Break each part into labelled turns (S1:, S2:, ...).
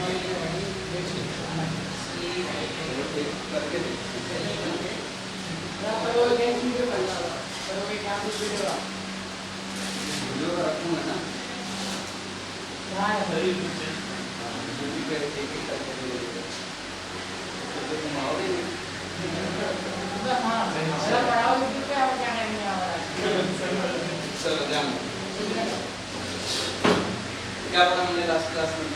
S1: करके वीडियो रखूंगा ना, घुमाओगे चलो ध्यान क्या पता हमने लास्ट क्लास में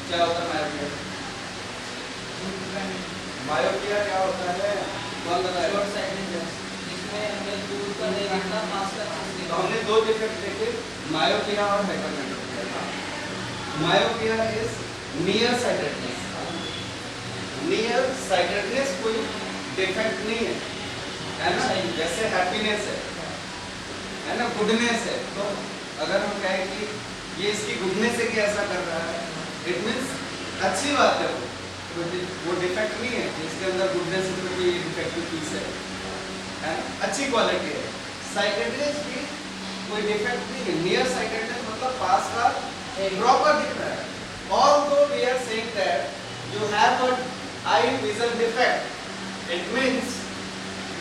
S1: क्या होता है मायोपिया क्या होता है कौन बताएगा? हमने दो डिफेक्ट देखे, मायोपिया और hypermetropia. Myopia is near sightedness. Near sightedness कोई डिफेक्ट नहीं है ना, जैसे हैप्पीनेस है ना, गुडनेस है। तो अगर हम कहें कि ये इसकी गुडनेस है कि ऐसा कर रहा है, इट मींस अच्छी बात है, वो डिफेक्ट नहीं है इसके अंदर गुडनेस है, तो ये डिफेक्टिव पीस है ना, अच्छी क्वालिटी है। साइटेडनेस की कोई डिफेक्ट नहीं है। नियर साइटेडनेस मतलब पास का प्रॉपर दिख रहा है। Although we are saying that you have an eye vision defect, it means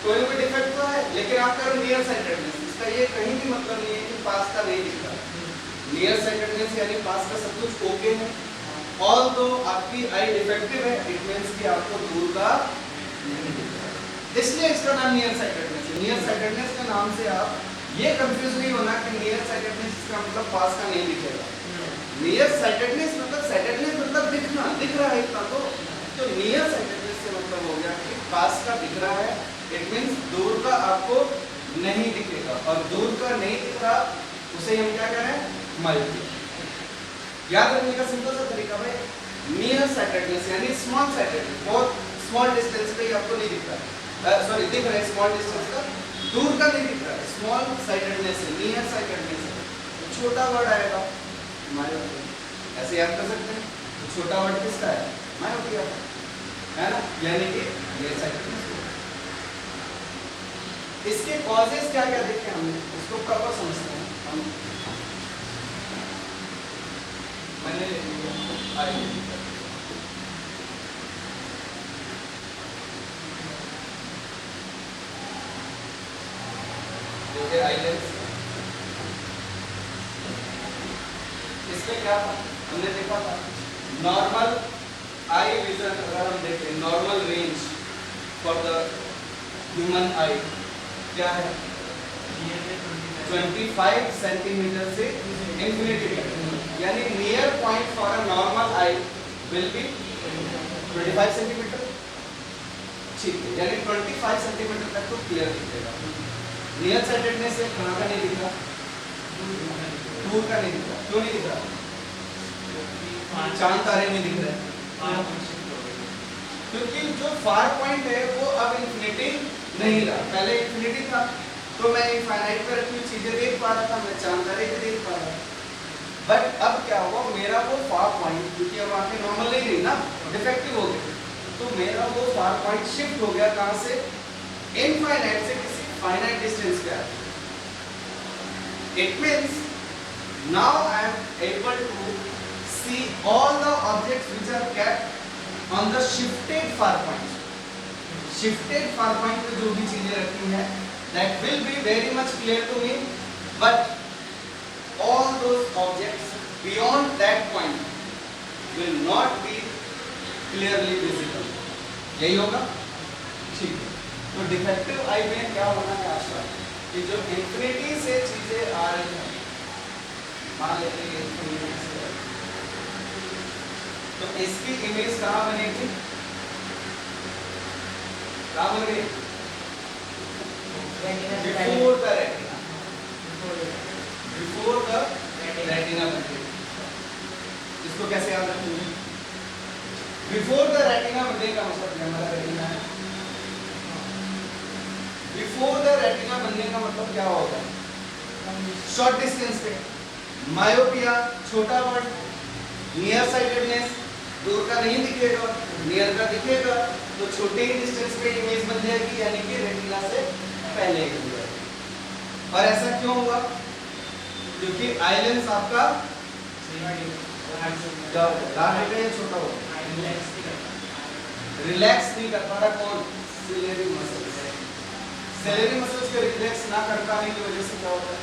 S1: कोई भी डिफेक्ट तो है, लेकिन आपका नियर साइटेडनेस, इसका ये कहीं भी मतलब नहीं है कि पास का नहीं दिख रहा। नियर साइटेडनेस यानी पास का सब कुछ ओके है। Although आपकी आई डिफेक्टिव है, इट मींस कि आपको दूर का नहीं दिख रहा, इसलिए इसका नाम नियर साइटेडनेस है। नियर साइटेडनेस के नाम से आप ये कंफ्यूज नहीं होना कि नियर साइटेडनेस इसका मतलब पास का नहीं दिखेगा। नियर साइटेडनेस मतलब दिखना, दिख रहा है इतना, तो नियर साइटेडनेस से मतलब हो गया कि पास का दिख रहा है, इट मींस दूर का आपको नहीं दिखेगा, और दूर का नहीं दिख रहा उसे हम क्या कह रहे हैं? मायोपिया। याद रखने का सिंपल सा तरीका भाई, नियर साइटेडनेस यानी स्मॉल साइटेडनेस, बहुत स्मॉल डिस्टेंस पे आपको नहीं दिख रहा है, सॉरी दिख रहा है स्मॉल डिस्टेंस का, दूर का नहीं दिख रहा है, स्मॉल साइटेडनेस है, नियर साइटेडनेस है। छोटा वर्ड आएगा मायोपिया, ऐसे याद कर सकते हैं। तो छोटा वर्ड किसका है? मायोपिया है ना, यानी कि नियर साइटेडनेस। इसके कॉजेस क्या क्या देखे हमने, इसको प्रॉपर समझते हैं हम। मैंने आइलेंस, इसमें क्या था हमने देखा था, नॉर्मल आई विजन अगर हम देखें, normal range for the human आई क्या है? 25 सेंटीमीटर से इंफिनिटी तक, यानी near point for a normal I will be 25 centimetre. ठीक है, यानी 25 सेंटीमीटर तक तो क्लियर दिखेगा। नियर साइटेडनेस से कहां का नहीं दिख रहा? दूर का नहीं दिख रहा। क्यों नहीं दिख रहा? चांद तारे में दिख रहा है, क्योंकि जो फार पॉइंट है वो अब इंफिनिटी नहीं रहा। पहले इंफिनिटी था तो मैं इनफाइनाइट पे रखी हुई चीजें देख पा रहा था, मैं चांद तारे भी देख पा रहा था। बट अब क्या हुआ, मेरा वो फार पॉइंट, क्योंकि अब आंखें नॉर्मल नहीं रही ना, डिफेक्टिव हो गई, तो मेरा वो फार पॉइंट शिफ्ट हो गया कहां से? इनफाइनाइट से किसी फाइनाइट डिस्टेंस पे आया। It means now I am able to see all the objects which are kept on the shifted far point. Shifted far point पे जो भी चीजें रखी हैं, that will be very much clear to me, but all those objects beyond that point will not be clearly visible. यही होगा, ठीक है। तो डिफेक्टिव आई में क्या होना है आशा, कि जो इंफिनिटी से चीजें आ रही हैं, मान लेते हैं इंफिनिटी से, तो इसकी इमेज कहां बनेगी? कहां बन गई? Before the retina. Before the retina बनती है। इसको कैसे याद रखेंगे? Before the retina बनने का मतलब क्या? हमारा रेटिना है। Before the retina बनने का मतलब क्या होगा? शॉर्ट डिस्टेंस पे मायोपिया, छोटा वर्ड, नियर साइटेडनेस, दूर का नहीं दिखेगा, नियर का दिखेगा, तो छोटे ही डिस्टेंस पे इमेज बन जाएगी, यानी कि रेटिना से पहले ही हुआ। और ऐसा क्यों हुआ? क्योंकि आई लेंस आपका लार्ज होगा या छोटा होगा? रिलैक्स नहीं कर पा रहा कौन? Ciliary muscles. सिलेरी मसल्स को रिलैक्स ना कर पाने की वजह से क्या होता है?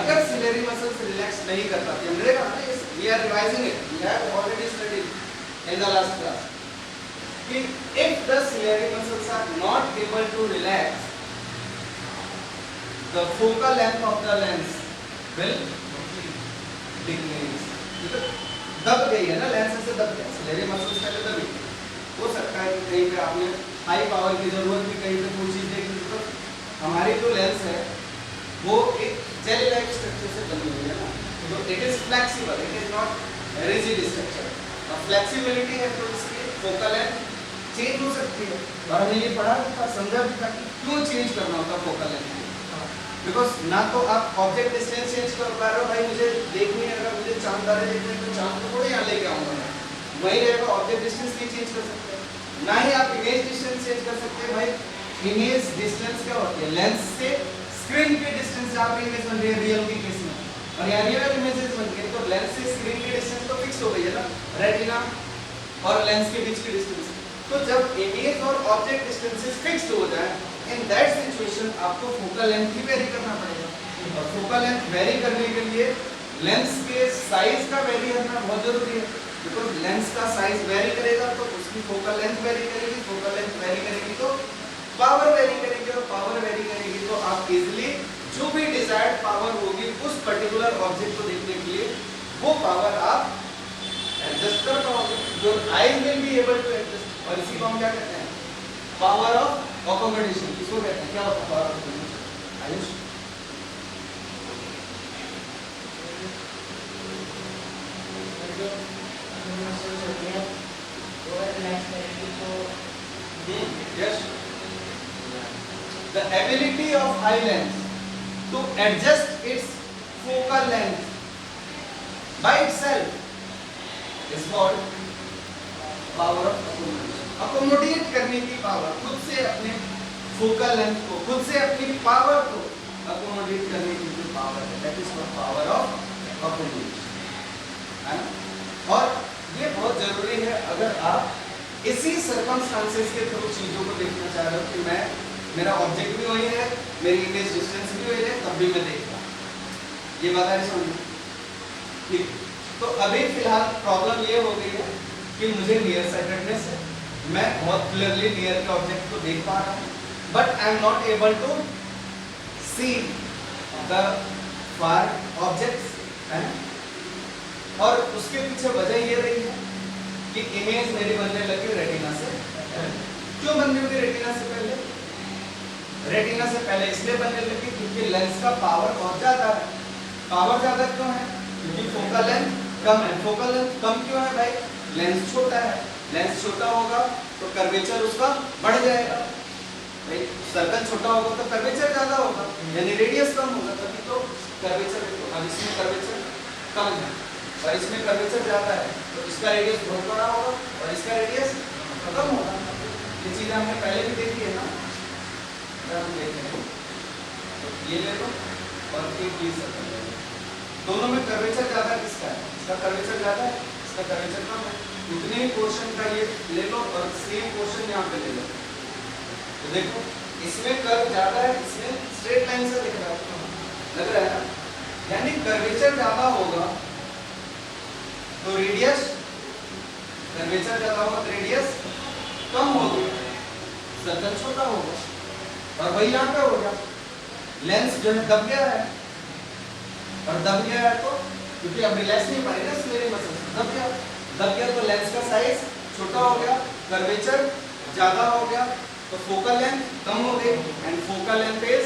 S1: अगर सिलेरी मसल्स रिलैक्स नहीं कर पाती, हमने कहा ना, we are revising it, we have already studied in the last class कि if the ciliary muscles are not able to relax, the focal length of the lens will decrease. दब गई है ना, लेंस से दब गया, सिलेरी मसल्स पहले दबी। हो सकता है कि कहीं पे आपने हाई पावर की जरूरत भी, कहीं पे कोई चीज देखी, तो हमारी जो लेंस है वो एक जेल लाइक स्ट्रक्चर से बनी हुई है ना, तो it is flexible, it is not rigid structure. अब फ्लेक्सिबिलिटी है तो इसकी फोकल लेंथ चेंज हो सकती है। और हमने ये पढ़ा था, समझा भी था कि क्यों चेंज करना होता फोकल लेंथ, बिकॉज ना तो आप ऑब्जेक्ट डिस्टेंस चेंज कर पा रहे हो, भाई मुझे देखनी है, अगर मुझे चांद तारे देखने तो चांद को थोड़ी यहाँ लेके आऊंगा मैं, वही रहेगा, ऑब्जेक्ट डिस्टेंस नहीं चेंज कर सकते, ना ही आप इमेज डिस्टेंस चेंज कर सकते हैं। भाई इमेज डिस्टेंस क्या होती है? लेंस से स्क्रीन के डिस्टेंस, जहाँ पे इमेज बन रही है रियल के केस में, और यहाँ रियल इमेजेस बन गई, तो लेंस से स्क्रीन की डिस्टेंस तो फिक्स हो गई है ना, रेटिना और लेंस के बीच की डिस्टेंस। तो जब इमेज और ऑब्जेक्ट डिस्टेंसेस फिक्स्ड हो जाए, इन दैट सिचुएशन आपको फोकल लेंथ ही वेरी करना पड़ेगा, और फोकल लेंथ वेरी करने के लिए लेंस के साइज का वेरी करना बहुत जरूरी है, बिकॉज लेंस का साइज वेरी करेगा तो उसकी फोकल लेंथ वेरी करेगी, फोकल लेंथ वेरी करेगी तो पावर वेरी करेगी, और पावर वेरी करेगी तो आप इजीली जो भी डिजायर्ड पावर होगी उस पर्टिकुलर ऑब्जेक्ट को देखने के लिए, वो पावर आप एडजस्ट कर पाओगे, your eyes will be able to adjust. और इसी को हम क्या कहते हैं? Power of accommodation. किसको कहते हैं? क्या होता है power of accommodation? Ayush, yes, the ability of eye lens to adjust its focal length by itself is called power of accommodation. Accommodate करने की पावर, खुद से अपने फोकल लेंथ को, खुद से अपनी पावर को अकोमोडेट करने की जो पावर है, that is called power of accommodation, है ना। और ये बहुत जरूरी है अगर आप इसी सर्कमस्टांसेस के थ्रू चीजों को देखना चाह रहे हो कि मैं, मेरा ऑब्जेक्ट भी वही है, मेरी इमेज डिस्टेंस भी वही है, तब भी मैं देखता हूं। ये बात है समझ, ठीक। तो अभी फिलहाल प्रॉब्लम ये हो गई है कि मुझे नियर साइटेडनेस है, मैं बहुत क्लियरली नियर के ऑब्जेक्ट को देख पा रहा हूँ, but I am not able to see the far objects, है ना। और उसके पीछे वजह ये रही है कि इमेज मेरी बनने लगी रेटिना से। क्यों बनने लगी रेटिना से पहले? रेटिना से पहले इसलिए बनने लगी क्योंकि लेंस का पावर बहुत ज्यादा है। पावर ज्यादा क्यों है? क्योंकि फोकल लेंथ कम है। फोकल लेंथ कम क्यों है भाई? लेंस छोटा है, लेंस छोटा होगा तो कर्वेचर उसका बढ़ जाएगा, भाई सर्कल छोटा होगा तो कर्वेचर ज्यादा होगा, यानी रेडियस कम होगा, तभी तो कर्वेचर। अब इसमें कर्वेचर कम है और इसमें कर्वेचर ज्यादा है, तो इसका रेडियस बहुत बड़ा होगा और इसका रेडियस कम होगा। ये चीज हमने पहले भी देखी है ना, हम देखें तो ये ले लो और एक ये सर्कल ले लो, दोनों में कर्वेचर ज्यादा किसका है? इसका कर्वेचर ज्यादा है, इसका कर्वेचर कम है। उतने ही पोर्शन का ये ले लो और सेम पोर्शन यहाँ पे ले लो, तो देखो इसमें कर्व ज्यादा है, इसमें स्ट्रेट लाइन से दिख रहा है, लग रहा है ना, यानी कर्वेचर ज्यादा होगा तो रेडियस, कर्वेचर ज्यादा होगा तो रेडियस कम होगी, सर्कल छोटा होगा। और वही यहाँ पे हो गया, लेंस जो है दब गया है, और दब गया है तो क्योंकि अब रिलैक्स नहीं पाएगा मेरे मसल, दब गया तो लेंस का साइज छोटा हो गया, कर्वेचर ज्यादा हो गया, तो फोकल लेंथ कम हो गई, and focal length is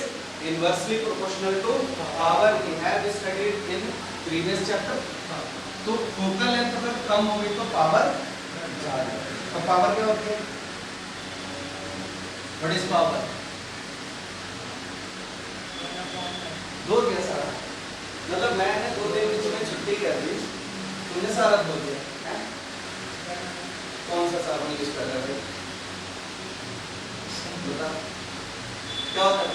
S1: inversely proportional to power. We have studied in previous chapter. तो फोकल लेंथ अगर कम हो गई तो पावर ज्यादा, तो पावर क्या होती है? What is power? दो क्या सारा, मतलब मैंने 2 दिन बीच में छुट्टी कर दी, तुमने सारा बोल दिया है? कौन सा साबुन यूज कर रहे हो? बता क्या होता है,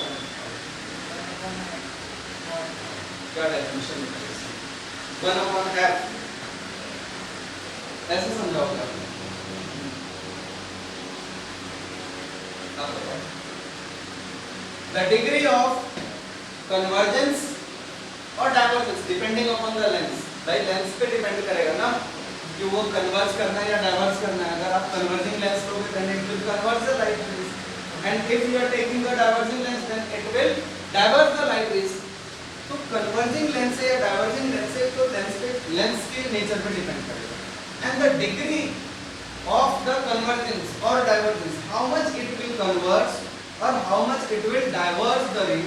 S1: क्या डेफिनेशन है? 1/f ऐसे समझाओगे आप। The degree of convergence और divergence depending upon the lens, भाई लेंस पे डिपेंड करेगा ना कि वो कन्वर्ज करना है या डाइवर्ज करना है। अगर आप कन्वर्जिंग लेंस लोगे then it will converge the light rays, and if you are taking the diverging lens then it will diverge the light rays। तो कन्वर्जिंग लेंस है या डाइवर्जिंग लेंस है तो लेंस के नेचर पे डिपेंड करेगा। And the degree of the convergence और divergence, how much it will converge और how much it will diverge the ray,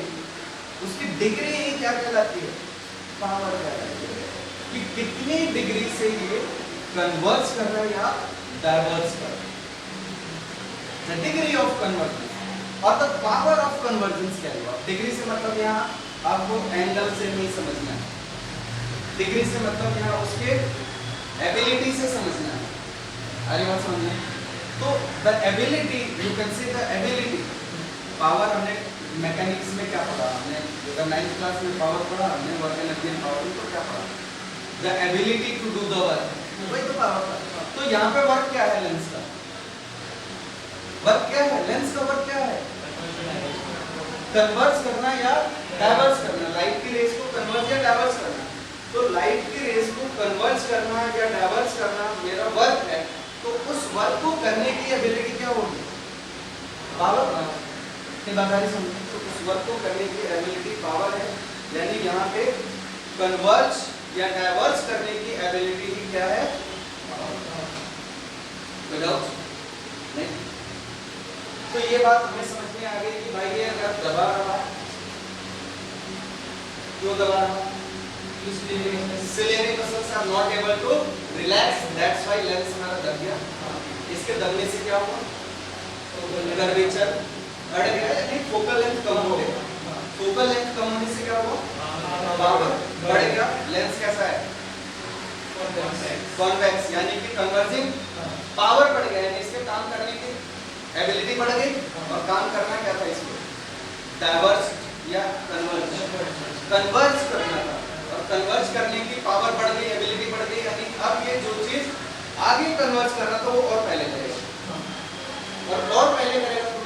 S1: उसकी डिग्री क्या कहलाती है? पावर कहलाती है कि कितनी डिग्री से ये कन्वर्ज कर रहा है या डाइवर्ज कर रहा है। द डिग्री ऑफ कन्वर्जेंस और द पावर ऑफ कन्वर्जेंस क्या है? डिग्री से मतलब यहाँ आपको एंगल से नहीं समझना है, डिग्री से मतलब यहाँ उसके एबिलिटी से समझना है। अरे बात समझना। तो the ability, you can say the ability, power हमने मैकेनिक्स में क्या पढ़ा? हमने जब 9th क्लास में पावर पढ़ा, हमने वर्क एनर्जी एंड पावर तो क्या पढ़ा? The ability to do the work, वही तो पावर था। तो यहाँ पे वर्क क्या है लेंस का? वर्क क्या है? लेंस का वर्क क्या है? कन्वर्ज करना या डाइवर्ज करना, लाइट की रेस को कन्वर्ज या डाइवर्ज करना। तो लाइट की रेस को कन्वर्ज करना या डाइवर्ज करना मेरा वर्क है, तो उस वर्क को करने की एबिलिटी क्या होगी? पावर। तो उस वर्क को करने की एबिलिटी पावर है, यानी यहाँ पे कन्वर्ज या डाइवर्ज करने की एबिलिटी ही क्या है? विदाउट नहीं। तो ये बात हमें समझ में आ गई कि भाई ये अगर दबा रहा, क्यों दबा रहा? Ciliary muscles are not able to relax, that's why lens हमारा दब गया। इसके दबने से क्या हुआ? कर्वेचर बढ़ गया, यानी फोकल लेंथ कम हो गया। फोकल लेंथ कम होने से क्या हुआ? पावर बढ़ गया। लेंस कैसा है? कॉन्वेक्स, यानी कि कन्वर्जिंग पावर बढ़ गया, यानी इसके काम करने की एबिलिटी बढ़ गई। और काम करना क्या था इसको? डाइवर्ज या कन्वर्ज, कन्वर्ज करना था। और कन्वर्ज करने की पावर बढ़ गई, एबिलिटी बढ़ गई, यानी अब ये जो चीज आगे कन्वर्ज कर रहा था वो और पहले करेगा। और पहले करेगा तो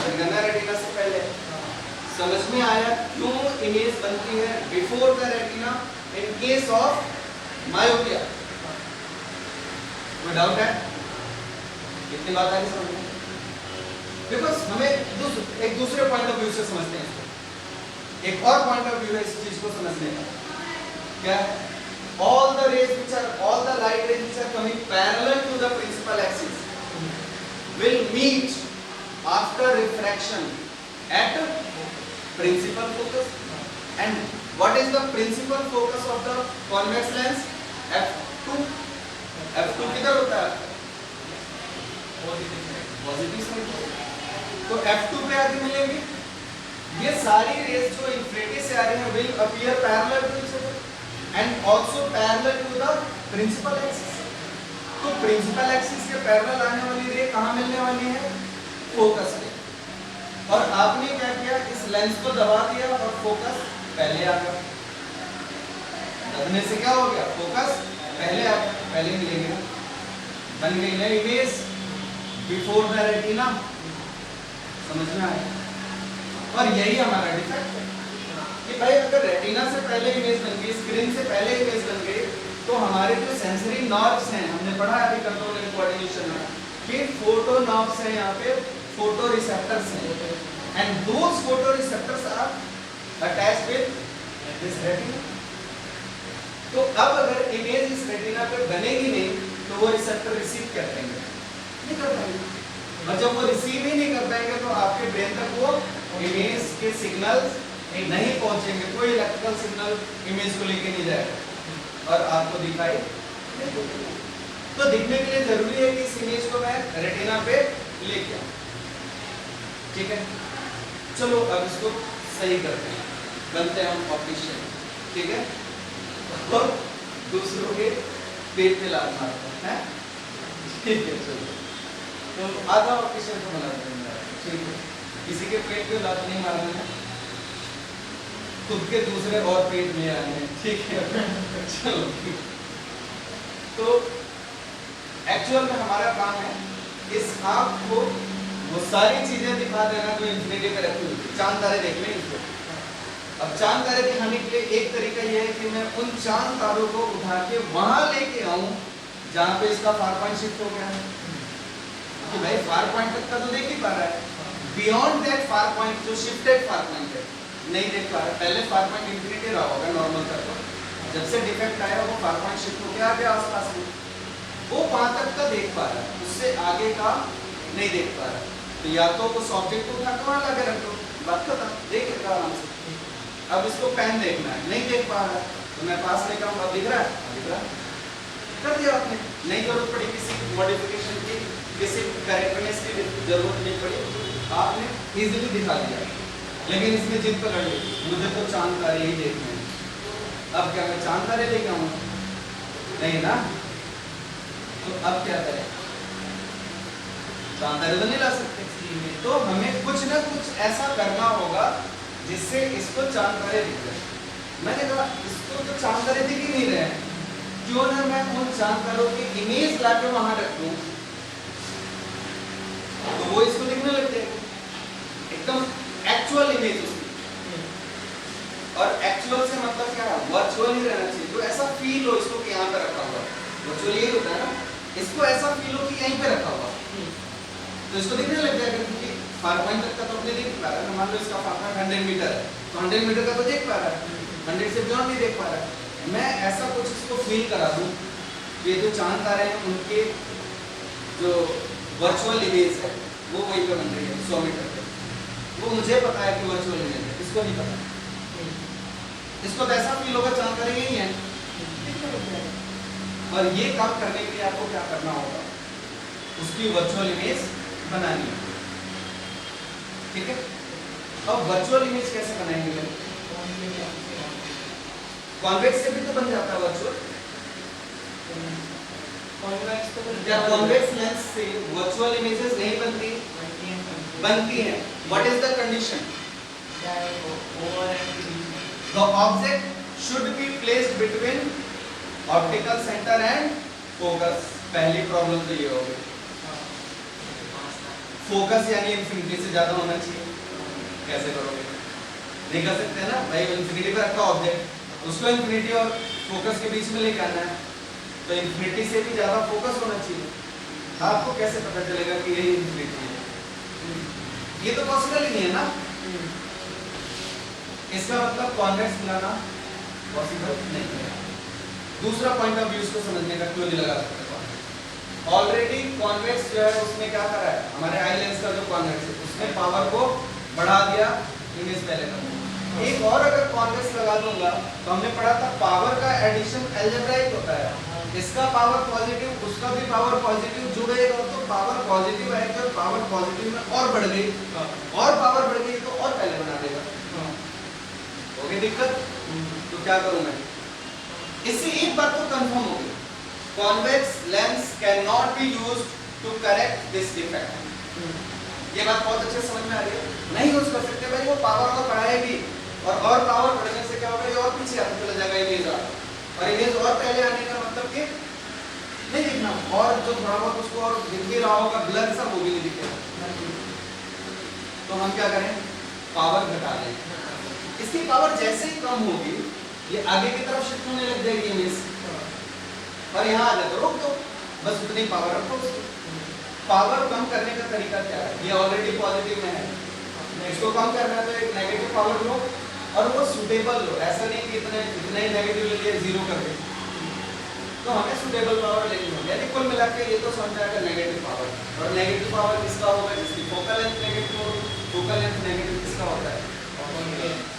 S1: रेटिना रेटिना से पहले। समझ में आया क्यों इमेज बनती है before the retina in case of myopia? कोई डाउट है? कितनी बात आई समझ में? बिकॉज हमें एक दूसरे पॉइंट ऑफ व्यू से समझते हैं इसको। एक और पॉइंट ऑफ व्यू है इस चीज को समझने का। क्या है? all the light rays which are coming parallel to the principal axis will meet after refraction at principal focus. And what is the principal focus of the convex lens? f2 किधर होता है? Positive side. तो f2 पे आके मिलेंगे। ये सारी race जो इंफ्रारेड से आ रही हैं will appear parallel to each other and also parallel to the principal axis। तो principal axis के पैरेलल आने वाली रे कहाँ मिलने वाली है? फोकस पे। और आपने क्या किया? इस लेंस को दबा दिया और फोकस पहले आ गया। दबने से क्या हो गया? फोकस पहले आ गया, पहले मिलेंगे। बन गई ना इमेज बिफोर द रेटिना। समझ में आया? और यही हमारा डिफेक्ट है कि भाई अगर रेटिना से पहले इमेज बन गई, स्क्रीन से पहले इमेज बन गई, तो हमारे जो सेंसरी नर्व्स हैं, हमने पढ़ा है अभी कंट्रोल एंड कोऑर्डिनेशन में कि फोटो नर्व्स हैं, यहाँ पे फोटो रिसेप्टर्स हैं, and those photo receptors are attached with this retina. तो अब अगर इमेज इस रेटिना पे बनेगी नहीं तो वो रिसेप्टर रिसीव कर पाएंगे? नहीं कर पाएंगे। और जब वो रिसीव ही नहीं कर पाएंगे तो आपके ब्रेन तक वो इमेज के सिग्नल्स नहीं पहुंचेंगे, कोई इलेक्ट्रिकल सिग्नल इमेज को लेके नहीं जाएगा और आपको दिखाई नहीं देगा। तो दिखने के लिए जरूरी है कि इस इमेज को मैं रेटिना पे लेके आऊं। ठीक है, चलो अब इसको सही करते हैं, बनते हैं हम ऑप्टिशियन। ठीक है, और दूसरों के पेट पे लात मारते हैं। ठीक है, चलो तो आधा ऑप्टिशियन को बनाते हैं। ठीक है, किसी के पेट पे लात नहीं मारना है। खुद के दूसरे और पेट में आए हैं, ठीक है। चलो, तो एक्चुअल में हमारा काम है इस आँख को वो सारी चीजें दिखा देना जो इंफिनिटी पे रखी हुई है। चांद तारे देख लें इसको। अब चांद तारे दिखाने के लिए एक तरीका यह है कि मैं उन चांद तारों को उठा के वहां लेके आऊं जहां पे इसका फार पॉइंट शिफ्ट हो गया है। कि भाई फार पॉइंट तक का तो देख ही पा रहा है, बियॉन्ड दैट फार पॉइंट जो शिफ्टेड फार पॉइंट है नहीं देख पा रहा। पहले फार पॉइंट इंफिनिटी रहा होगा नॉर्मल तक, जब से डिफेक्ट आया वो फार पॉइंट शिफ्ट हो गया आगे आसपास में, वो वहां तक का देख पा रहा है, उससे आगे का नहीं देख पा रहा। तो या तो उस ऑब्जेक्ट को उठा के वहां लगा रख दो, बात खत्म, देख लेगा आराम से। अब इसको पेन देखना है, नहीं देख पा रहा है, तो मैं पास लेकर आऊंगा, दिख रहा है, दिख रहा है, कर दिया आपने, नहीं जरूरत पड़ी किसी मॉडिफिकेशन की, किसी करेक्टनेस की जरूरत नहीं पड़ी, आपने इजीली दिखा दिया। लेकिन इसमें जिद पकड़ ली, मुझे तो चांद तारे ही देखने हैं। अब क्या मैं चांद तारे लेके आऊंगा? नहीं ना, तो अब क्या करें? चांद तारे तो नहीं ला सकते, तो हमें कुछ ना कुछ ऐसा करना होगा जिससे इसको चांद तारे दिख जाए। मैंने कहा इसको तो चांद तारे दिख ही नहीं रहे हैं, क्यों ना मैं उन चांद तारों की इमेज लाके वहां रख दूं, तो वो इसको दिखने लग जाएगी, एकदम एक्चुअल इमेज उसकी। और एक्चुअल से मतलब क्या है, वर्चुअल ही रहना चाहिए, जो ऐसा फील हो इसको कि यहाँ पे रखा हुआ। वर्चुअल यही होता है ना, इसको ऐसा फील हो कि यहीं पे रखा हुआ, तो इसको दिखने लग जाएगा। क्योंकि फार पॉइंट तक का तो अपने देख पा रहा है, मान लो इसका फार पॉइंट 100 मीटर है, तो 100 मीटर का तो देख पा रहा है, 100 से बियॉन्ड नहीं देख पा रहा है। मैं ऐसा कुछ इसको फील करा दूं, ये जो चांद तारे हैं उनके जो वर्चुअल इमेज है वो वहीं पे बन रही है 100 मीटर पे, वो मुझे पता है कि वर्चुअल इमेज है, इसको नहीं पता। इसको तो ऐसा फील होगा चांद तारे यही है। और ये काम करने के लिए आपको क्या करना होगा, उसकी वर्चुअल इमेज बनानी है, ठीक है। अब वर्चुअल इमेज कैसे बनाएंगे? कॉन्वेक्स से भी तो बन जाता है वर्चुअल। क्या कॉन्वेक्स लेंस से वर्चुअल इमेजेस नहीं बनती? बनती हैं। What is the condition? The object should be placed between optical centre and focus. पहली प्रॉब्लम तो ये हो गई, फोकस यानी इंफिनिटी से ज्यादा होना चाहिए। कैसे करोगे? नहीं कर सकते ना भाई, इंफिनिटी पे रखा ऑब्जेक्ट, उसको इंफिनिटी और फोकस के बीच में लेके आना है, तो इंफिनिटी से भी ज्यादा फोकस होना चाहिए। आपको कैसे पता चलेगा कि यही इंफिनिटी है? ये तो पॉसिबल ही नहीं है ना। इसका मतलब कॉन्वेक्स मिलाना पॉसिबल नहीं है। दूसरा पॉइंट ऑफ व्यू इसको समझने का, क्यों नहीं लगा सकते? ऑलरेडी कॉन्वेक्स जो है उसने क्या करा है, हमारे आई लेंस का जो कॉन्वेक्स है उसने पावर को बढ़ा दिया इमेज पहले का। एक और अगर कॉन्वेक्स लगा दूंगा, तो हमने पढ़ा था पावर का एडिशन अलजेब्राइक होता है, इसका पावर पॉजिटिव उसका भी पावर पॉजिटिव जुड़ेगा, तो पावर पॉजिटिव आएगी और पावर पॉजिटिव में और बढ़ गई, और पावर बढ़ गई तो और पहले बना देगा। हो गई दिक्कत? तो क्या करूं मैं? इससे एक बात तो कंफर्म हो गई, convex lens cannot be used to correct this defect। ये बात बहुत अच्छे समझ में आ रही है, नहीं यूज कर सकते भाई, वो पावर को बढ़ाएगी और पावर बढ़ने से क्या होगा, ये और पीछे आते चला जाएगा इमेज, और इमेज और पहले आने का मतलब कि नहीं दिखना, और जो थोड़ा बहुत उसको और दिख भी रहा होगा ब्लर सा, वो भी नहीं दिखेगा। तो हम क्या करें? पावर घटा दें। इसकी पावर जैसे ही कम होगी, ये आगे की तरफ शिफ्ट होने लग जाएगी इमेज, और यहाँ आ जाए तो रोक दो, बस उतनी पावर रखो उसकी। पावर कम करने का तरीका क्या है? ये ऑलरेडी पॉजिटिव में है, इसको कम करना है तो एक नेगेटिव पावर लो, और वो सुटेबल लो, ऐसा नहीं कि इतने ही नेगेटिव ले लिए जीरो कर दे, तो हमें सुटेबल पावर लेनी होगी। यानी कुल मिला के ये तो समझ आएगा नेगेटिव पावर, और नेगेटिव पावर किसका होगा? जिसकी फोकल लेंथ नेगेटिव होगी। फोकल लेंथ नेगेटिव किसका होता है?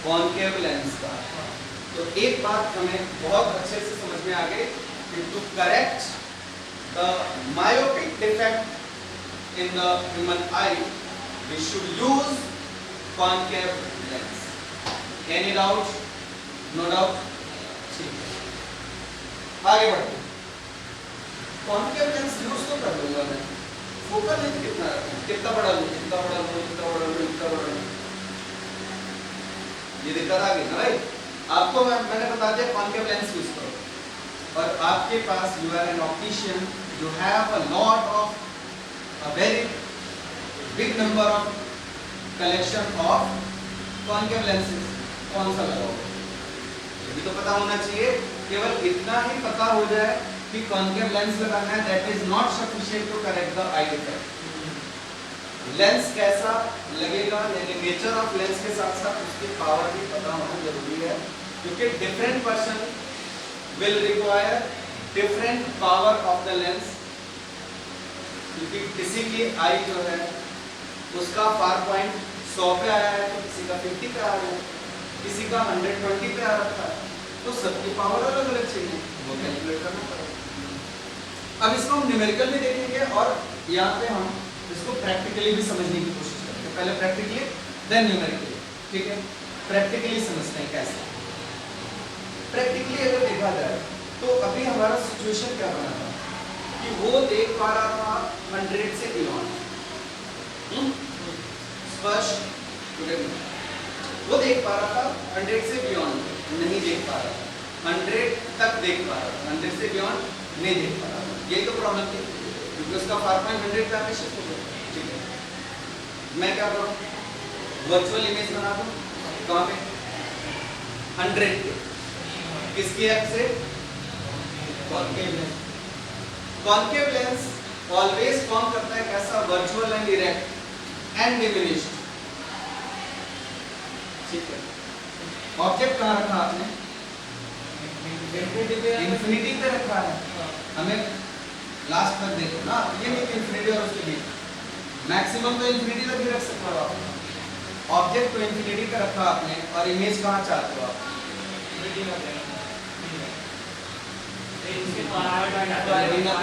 S1: कॉन्केव लेंस का। तो एक बात हमें बहुत अच्छे से समझ में आ गई, to correct the myopic defect in the human eye, we should use concave lens. Any doubt? No doubt? ठीक है, आगे बढ़ते हैं। concave lens यूज तो कर लूंगा मैं, फोकल लेंथ कितना रखूं, कितना बड़ा लूं, कितना बड़ा लूं, कितना बड़ा लूं, कितना बड़ा लूं? ये दिक्कत आ गई ना भाई। आपको मैंने बता दिया कॉन्केव लेंस यूज करो, और आपके पास you are an optician, you have a lot of a very big number of collection of concave lenses, कौन सा लगाओगे? ये भी तो पता होना चाहिए। केवल इतना ही पता हो जाए कि कॉन्केव लेंस लगाना है, that is not sufficient to correct the eye defect. Lens कैसा लगेगा, यानी नेचर ऑफ लेंस के साथ साथ उसकी पावर भी पता होना जरूरी है, क्योंकि different person will require different power of the lens. क्योंकि किसी की आई जो है उसका फार पॉइंट 100 पे आया है, तो किसी का 50 पे आ रहा है, किसी का 120 पे आ रखा है, तो सबकी पावर अलग अलग चाहिए, वो कैलकुलेट करना पड़ेगा। अब इसको हम न्यूमेरिकल भी देखेंगे और यहाँ पे हम इसको प्रैक्टिकली भी समझने की कोशिश करेंगे। पहले प्रैक्टिकली देन न्यूमेरिकली, ठीक है? प्रैक्टिकली समझते हैं कैसे। प्रैक्टिकली अगर देखा जाए तो अभी हमारा सिचुएशन क्या बना था कि वो देख पा रहा था 100 से बियॉन्ड, स्पष्ट, वो देख पा रहा था 100 से बियॉन्ड नहीं देख पा रहा था, 100 तक देख पा रहा था, 100 से बियॉन्ड नहीं देख पा रहा था। यही तो प्रॉब्लम थी, क्योंकि उसका फार पॉइंट 100 पे आके शिफ्ट हो गया। ठीक है, मैं क्या करूं, वर्चुअल इमेज बना दूं, कहां पे, 100 पे, किसकी एक्स से, concave lens. Concave lens always form करता है कैसा, virtual and erect and diminished. ठीक है, ऑब्जेक्ट कहां रखा आपने, इंफिनिटी पे रखा है। हमें लास्ट तक देखो ना, ये नहीं कि इंफिनिटी और उसके बीच, मैक्सिमम तो इंफिनिटी तक भी रख सकते हो आप। ऑब्जेक्ट को इंफिनिटी पे रखा आपने, और इमेज कहां चाहते हो आप,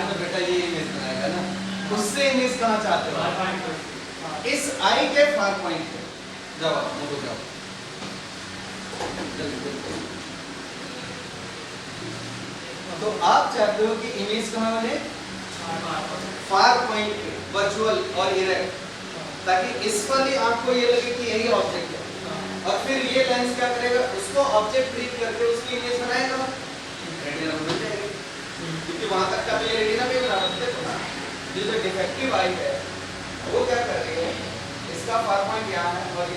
S1: तो बेटा ये इमेज बनाएगा ना, उससे इमेज कहां चाहते हो, इस आई के फार पॉइंट पे। जाओ आप मोटो जाओ, तो आप चाहते हो कि इमेज कहां बने, फार पॉइंट पे, वर्चुअल और इरेक्ट, ताकि इस वाली आंख को ये लगे कि यही ऑब्जेक्ट है, और फिर ये लेंस क्या करेगा, उसको ऑब्जेक्ट ट्रीट करके उसकी इमेज बनाएगा, रेटिना बन जाएगी। क्योंकि वहां तक का तो ये रेटिना पे बना देखो ना, ये जो डिफेक्टिव आई है वो क्या कर रही है, इसका फार पॉइंट यहाँ है, और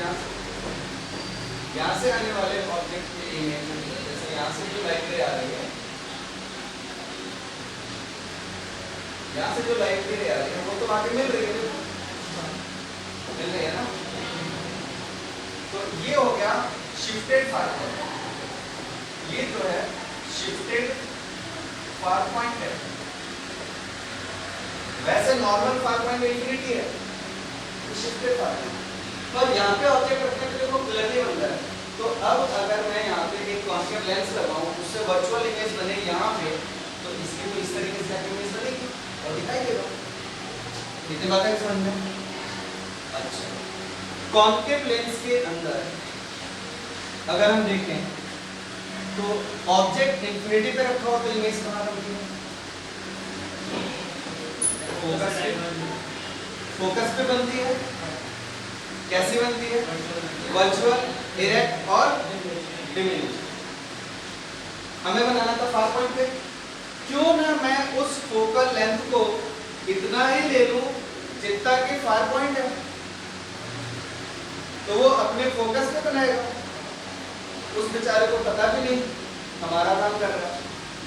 S1: यहाँ से आने वाले ऑब्जेक्ट की इमेज, जैसे यहाँ से जो लाइट रे आ रही है, यहाँ से जो लाइट रे आ रही है वो तो आगे मिल रही है ना, तो ये हो गया शिफ्टेड फार पॉइंट, ये जो है शिफ्टेड फार पॉइंट है। वैसे नॉर्मल फार पॉइंट इंफिनिटी है, तो शिफ्टेड फार पॉइंट, पर यहाँ पे ऑब्जेक्ट रखने के लिए वो गलत ही बन रहा है। तो अब अगर मैं यहाँ पे एक कॉन्केव लेंस लगाऊं, उससे वर्चुअल इमेज बने यहाँ पे, तो इसकी तो इस तरीके से इमेज बनेगी और दिखाई देगा। कितनी बात है समझ में? अच्छा, कॉन्केव लेंस के अंदर अगर हम देखें तो ऑब्जेक्ट इंफिनिटी पे रखा हो तो इमेज कहां बनती है, फोकस पे बनती है। कैसी बनती है, वर्चुअल, इरेक्ट और डिमिनिश्ड। हमें बनाना था फार पॉइंट पे, क्यों ना मैं उस फोकल लेंथ को इतना ही ले लूं जितना कि फार पॉइंट है, तो वो अपने फोकस पे बनाएगा। उस बेचारे को पता भी नहीं हमारा काम कर रहा है,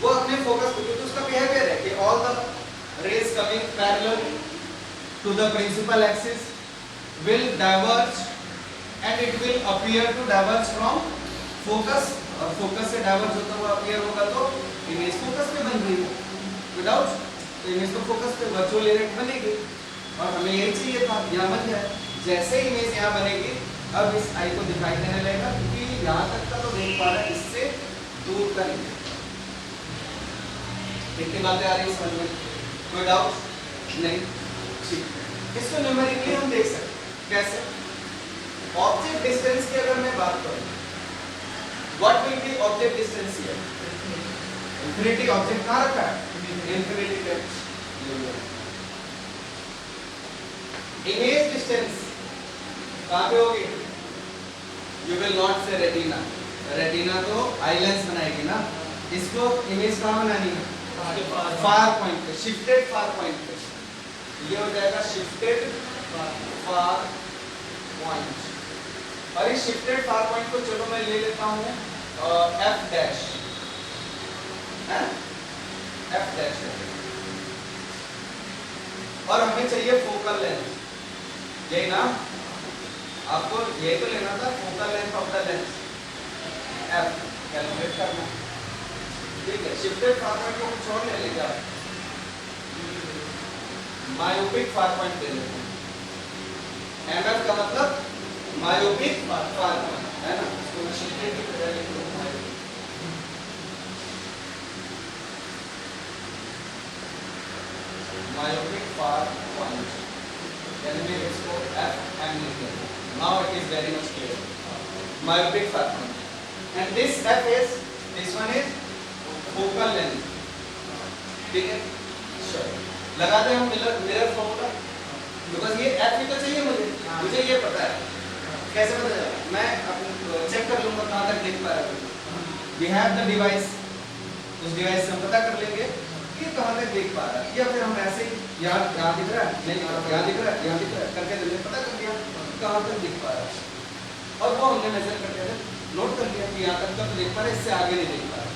S1: वो अपने फोकस पे, क्योंकि उसका बिहेवियर है कि all the rays coming parallel to the principal axis will diverge and it will appear to diverge from focus, और फोकस से डाइवर्ज होता हुआ अपीयर होगा तो इमेज फोकस पे बन रही है, विदाउट तो इमेज तो फोकस पे वर्चुअल इरेक्ट बनेगी, और हमें यही चाहिए था, यहाँ बन जाए। जैसे इमेज यहाँ बनेगी, अब इस आई को दिखाई देने लगेगा, क्योंकि यहाँ तक का तो देख पा रहा है, इससे दूर का नहीं। कितनी बातें आ रही है समझ में, कोई डाउट नहीं? ठीक, इसको न्यूमेरिकली हम देख सकते हैं कैसे। ऑब्जेक्ट डिस्टेंस की अगर मैं बात करूं, what will be object distance here, infinity object कहां रखा है, इंफिनिटी पे। इमेज डिस्टेंस कहां पे होगी, यू विल नॉट से रेटिना, रेटिना तो आई लेंस बनाएगी ना, इसको इमेज कहाँ बनानी है, फार पॉइंट पे, शिफ्टेड फार पॉइंट पे, ये हो जाएगा शिफ्टेड फार पॉइंट। और इस शिफ्टेड फार पॉइंट को चलो मैं ले लेता हूँ एफ डैश, एफ डैश है, और हमें चाहिए फोकल लेंथ, यही ना, आपको ये तो लेना था focal length of the lens, F calculate करना, ठीक है। शिफ्टेड फार पॉइंट को कुछ और ले लेंगे आप, मायोपिक फार पॉइंट ले लेते हैं, एमएफ का मतलब मायोपिक फार पॉइंट है ना, इसको शिफ्टेड की बजाय लिख लो मायोपिक, मायोपिक फार पॉइंट, यानी इसको एफ एम लिखते हैं। Now it is very much clear. Myopic far point. And this f is, this one is focal length. ठीक है? Sure. लगा दें हम मिरर फॉर्मूला, बिकॉज ये f ही तो चाहिए मुझे ये पता है। कैसे पता चला? मैं चेक कर लूंगा कहाँ तक देख पा रहा हूँ। We have the device. उस डिवाइस से हम पता कर लेंगे कि कहाँ तक देख पा रहा है, या फिर हम ऐसे ही यहाँ दिख रहा है, नहीं यहाँ दिख रहा है, यहाँ दिख रहा है करके हमने पता कर लिया कहाँ तक दिख पा रहा है, और वो हमने मेजर करके नोट कर लिया कि यहाँ तक तो देख पा रहा है, इससे आगे नहीं देख पा रहा।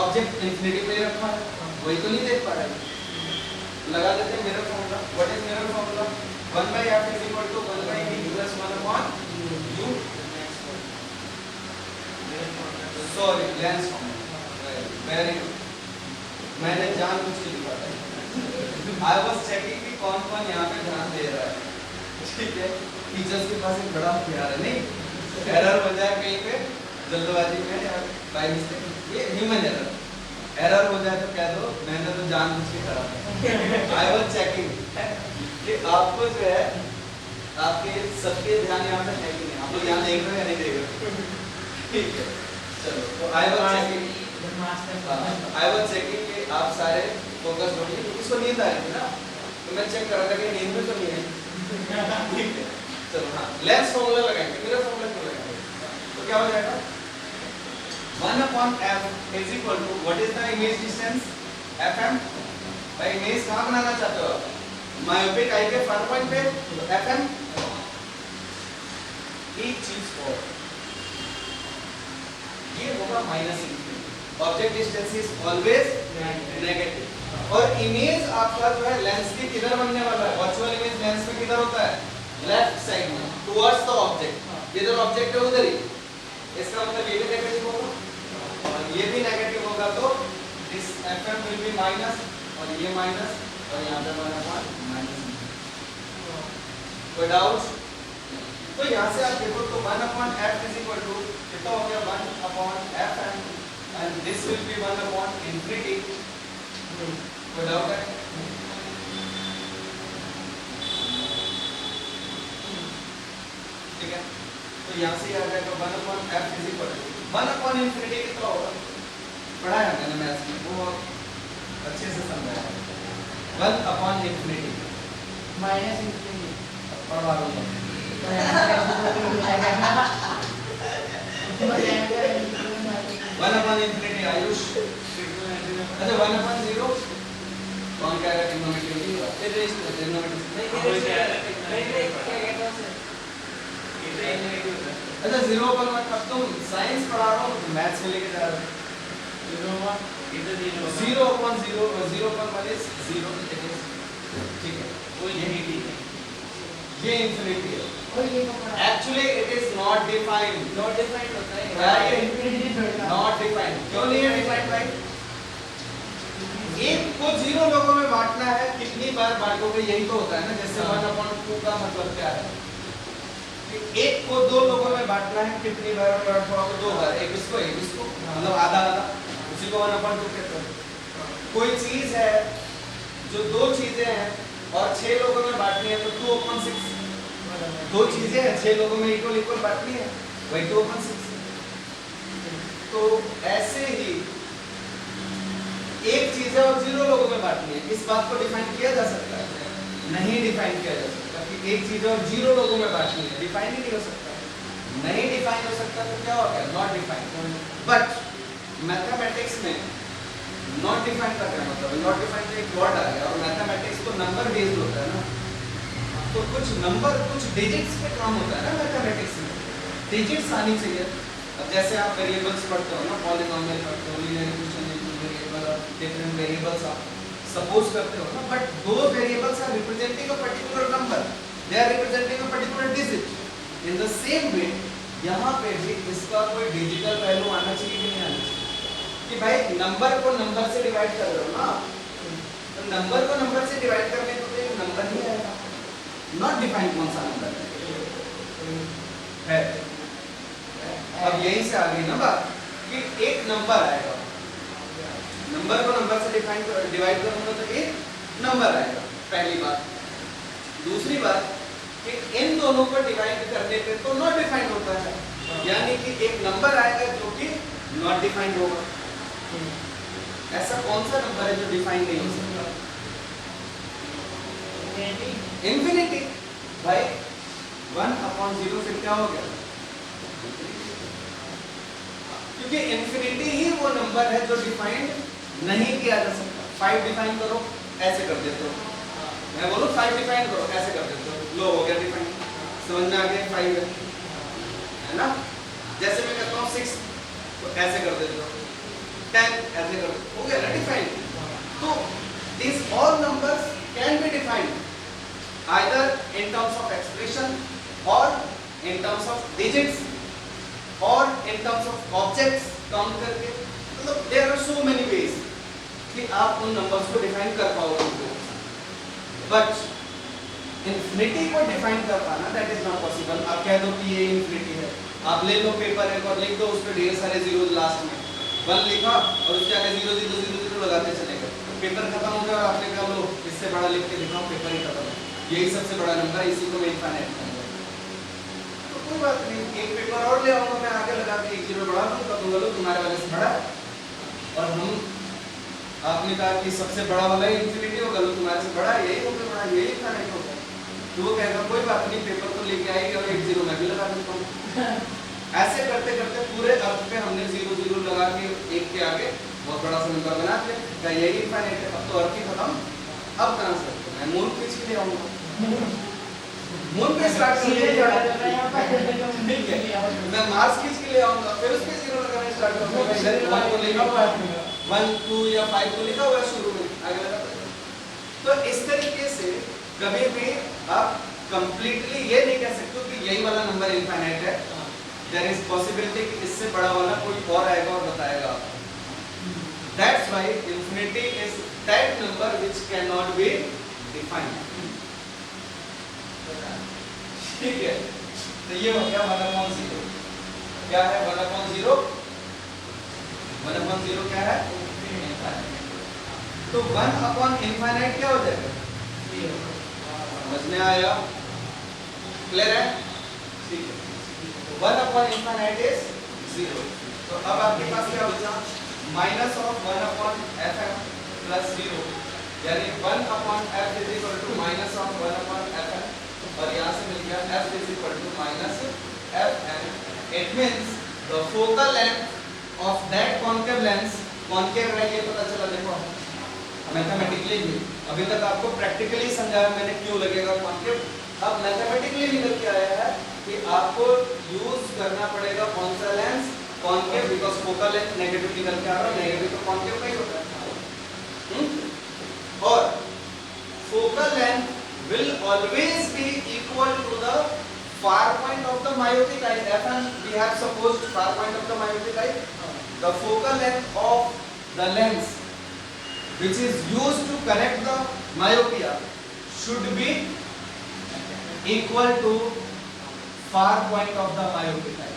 S1: ऑब्जेक्ट इंफिनिटी पे रखा है, वही तो नहीं देख पा रहा है। लगा देते हैं mirror formula. What is mirror formula? 1/f = 1/v + 1/u, sorry lens formula, very good, मैंने जानबूझ के लिखा था। आई वाज चेकिंग कि कौन कौन यहाँ पे ध्यान दे रहा है, ठीक है। टीचर्स के पास एक बड़ा हथियार है, नहीं एरर हो जाए कहीं पे जल्दबाजी में या बाय मिस्टेक, ये ह्यूमन एरर हो जाए तो कह दो मैंने तो जानबूझ के करा था। आई वाज चेकिंग कि आपको जो है आपके सबके ध्यान यहाँ पे है कि नहीं, आप लोग यहाँ देख रहे हैं या नहीं देख रहे, ठीक है। चलो तो आई वाज चेकिंग कि आप सारे फोकस हो गए, इसको नींद आ रही थी ना, तो मैं चेक कर रहा था कि नींद में तो नहीं है, ठीक है। चलो हाँ, लेंस फॉर्मूला लगाएंगे, मिरर फॉर्मूला क्यों लगाएंगे, तो क्या हो जाएगा 1/f = what is the image distance fm, भाई इमेज कहाँ बनाना चाहते हो आप, मायोपिक आई के फार पॉइंट पे, तो fm। एक चीज और ये होगा -∞, object distance is always negative, और इमेज आपका जो है लेंस की किधर बनने वाला है, वर्चुअल इमेज लेंस में किधर होता है, लेफ्ट साइड में टुवर्ड्स द ऑब्जेक्ट, जिधर ऑब्जेक्ट है उधर ही, इसका मतलब ये भी नेगेटिव होगा और ये भी नेगेटिव होगा, तो this fm will be minus और ये माइनस, और यहाँ पे हमारा माइनस। कोई डाउट? तो यहाँ से आप देखो तो 1/f कितना हो गया, 1/fm, and this will be 1/∞। कोई डाउट है? ठीक है, तो यहाँ से आ जाएगा 1/f 1/∞ कितना होगा, पढ़ाया मैंने मैथ्स में, वो अच्छे से समझाया। 1/∞ पढ़वा दूंगा। 1/∞ आयुष, अच्छा 1/0 कौन कह रहा है, ट्रिग्नोमेट्री अच्छा 0/1, अब तुम साइंस पढ़ा रहे हो मैथ्स में लेके जा रहे हो, 0/0 0/1 is 0, ठीक है, वो ये इंफिनिटी है, actually it is not defined होता है, नॉट डिफाइंड क्यों नहीं है डिफाइंड भाई, एक को 0 लोगों में बांटना है, कितनी बार बांटोगे, यही तो होता है ना, जैसे 1/2 का मतलब क्या है, एक को 2 लोगों में बांटना है, कितनी बार बांटोगे, 2 बार, एक इसको मतलब आधा आधा, उसी को 1/2 कहते हैं। कोई चीज है जो 2 चीजें हैं और 6 लोगों में बांटनी है, तो 2/6, 2 चीजें हैं 6 लोगों में इक्वल इक्वल बांटनी है, वही 2/6। तो ऐसे ही एक चीज है और 0 लोगों में बांटनी है, इस बात को डिफाइन किया जा सकता है, नहीं डिफाइन किया जा सकता कि एक चीज और 0 लोगों में बांटनी है, डिफाइन ही नहीं हो सकता, नहीं डिफाइन हो सकता तो क्या हो गया, नॉट डिफाइन। बट मैथमेटिक्स में नॉट डिफाइन का क्या मतलब है, नॉट डिफाइन का एक वर्ड आ गया और मैथमेटिक्स तो नंबर बेस्ड होता है ना, तो कुछ नंबर कुछ डिजिट्स पे काम होता है ना मैथमेटिक्स में, डिजिट्स आनी चाहिए। अब जैसे आप वेरिएबल्स पढ़ते हो ना, पॉलिनोमियल पढ़ते हो, लीनियर इक्वेशन, वेरिएबल और डिफरेंट वेरिएबल्स आप सपोज करते हो ना, बट दो variables are representing a particular number, they are representing a particular digit. In the same way यहाँ पे भी इसका कोई डिजिटल वैल्यू आना चाहिए कि नहीं आना चाहिए, कि भाई नंबर को नंबर से डिवाइड कर रहे हो ना, तो नंबर को नंबर से डिवाइड करने को तो एक नंबर ही आएगा, नॉट डिफाइन कौन सा नंबर है। अब यहीं से आ गई ना बात कि एक नंबर आएगा, नंबर को नंबर से डिवाइड करूंगा तो एक नंबर आएगा, पहली बात। दूसरी बात कि इन दोनों को डिवाइड करने पे तो नॉट डिफाइंड होता है, यानी कि एक नंबर आएगा जो कि नॉट डिफाइंड होगा। ऐसा कौन सा नंबर है जो डिफाइन नहीं हो सकता? इंफिनिटी। भाई 1/0 फिर क्या हो गया, क्योंकि इंफिनिटी ही वो नंबर है जो डिफाइंड नहीं किया जा सकता। 5 डिफाइन करो, ऐसे कर देते हो, मैं बोलूं 5 डिफाइन करो, ऐसे कर देते हो, लो हो गया डिफाइन, समझ में आ गया 5 है ना। जैसे मैं कहता हूँ 6 तो ऐसे कर देते हो, 10 ऐसे कर, हो गया ना डिफाइन। तो these all numbers can be defined either in terms of expression or in terms of digits or in terms of objects count करके, मतलब there are so many ways कि आप उन नंबर्स को डिफाइन कर पाओगे। बट इंफिनिटी को define कर पाना दैट इज नॉट पॉसिबल। आप कह दो कि ये इंफिनिटी है, आप ले लो पेपर एक और लिख दो उस पर ढेर सारे जीरो, लास्ट में 1 लिखा और उसके आगे 0 0 0 0 लगाते चले गए, पेपर खत्म हो गया और आपने कहा लो इससे बड़ा लिख के दिखाओ, पेपर ही खत्म, यही सबसे बड़ा नंबर है, इसी को मैं इनफाइनाइट कहूंगा। तो कोई बात नहीं, एक पेपर और ले आऊंगा मैं, आगे लगा के 1 0 बढ़ा दूंगा, दूंगा लो तुम्हारे वाले से बड़ा है, और हम आपने कहा कि सबसे बड़ा वाला ही इंफिनिटी होगा, लो तुम्हारे से बड़ा है, यही होगा बड़ा, यही इनफाइनाइट होगा। तो वो कहेगा कोई बात नहीं, पेपर तो लेके आएगी और 1 0 मैं भी लगा देता हूँ। ऐसे करते करते पूरे अर्थ पे हमने 0 0 लगा के एक के आगे बहुत बड़ा सा नंबर बना दिया, क्या यही इनफाइनाइट है? अब तो अर्थ ही खत्म, अब कहां से मैं मून खींच के ले आऊंगा, मून पे स्टार्ट कर दिया, मैं मार्स खींच के ले आऊंगा, फिर उस पे 0 लगाना स्टार्ट करूंगा, इधर 1 को लिखा हुआ है, 1 2 या 5 को लिखा हुआ है शुरू में, आगे लगा। तो इस तरीके से कभी भी आप कंप्लीटली ये नहीं कह सकते कि यही वाला नंबर इनफाइनाइट है, देयर इज पॉसिबिलिटी कि इससे बड़ा वाला कोई और आएगा और बताएगा। That's why infinity is that number which can not be defined. ठीक है, तो ये हो गया 1/0। क्या है 1/0? 1/0 क्या है? तो 1/∞ क्या हो जाएगा? समझ में आया? क्लियर है? ठीक है, 1/∞ इज 0। तो अब आपके पास क्या बचा? -1/fm प्लस 0, यानी 1/f is equal to -1/fm, और यहाँ से मिल गया f is equal to -fm। It means the focal length of that concave lens, concave है ये पता चला, देखो मैथमेटिकली भी, अभी तक आपको प्रैक्टिकली समझाया मैंने क्यों लगेगा कॉन्केव, अब मैथमेटिकली निकल के आया है कि आपको यूज करना पड़ेगा कौन सा lens, concave, because focal length negative निकल के आ रहा है, नेगेटिव तो कॉन्केव का ही होता है। और focal length will always be equal to the far point of the myopic eye, and we have supposed far point of the myopic eye, the focal length of the lens which is used to correct the myopia should be equal to far point of the myopic eye,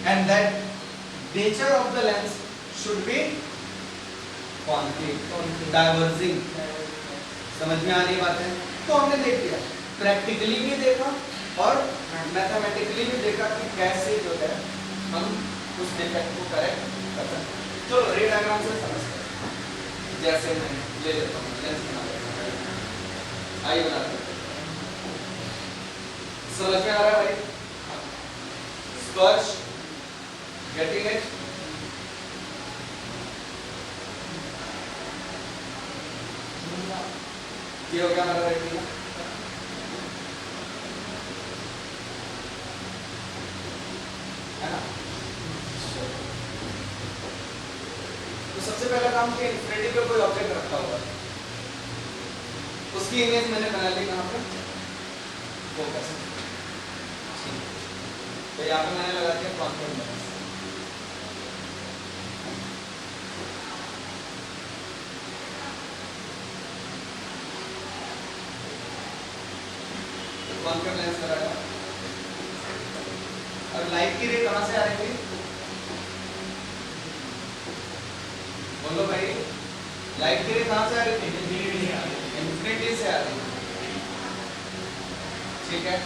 S1: and that nature of the lens should be concave, diverging। समझ में आ रही बात है? तो हमने देख लिया, practically भी देखा और मैथमेटिकली भी देखा कि कैसे जो है हम उस डिफेक्ट को करेक्ट कर सकते हैं। चलो रे डायग्राम से समझते हैं, जैसे मैं ले लेता हूँ लेंस बना लेता हूँ, आई बना लेता हूँ, समझ में आ रहा है भाई? स्पर्श, गेटिंग इट? ये हो गया हमारा रेटिना। है ना? तो सबसे पहला काम कि इंफिनिटी पे कोई ऑब्जेक्ट रखा हुआ है, उसकी इमेज मैंने बना ली कहाँ पे? फोकस। तो यहाँ पे मैंने लगा दिया कॉन्फ्रेंस लेंस। कॉन्फ्रेंस लेंस लगाया। अब लाइट की रे कहाँ से आ रही थी? बोलो भाई, लाइट की रे कहाँ से आ रही थी? इंफिनिटी से आ रही थी। ठीक है,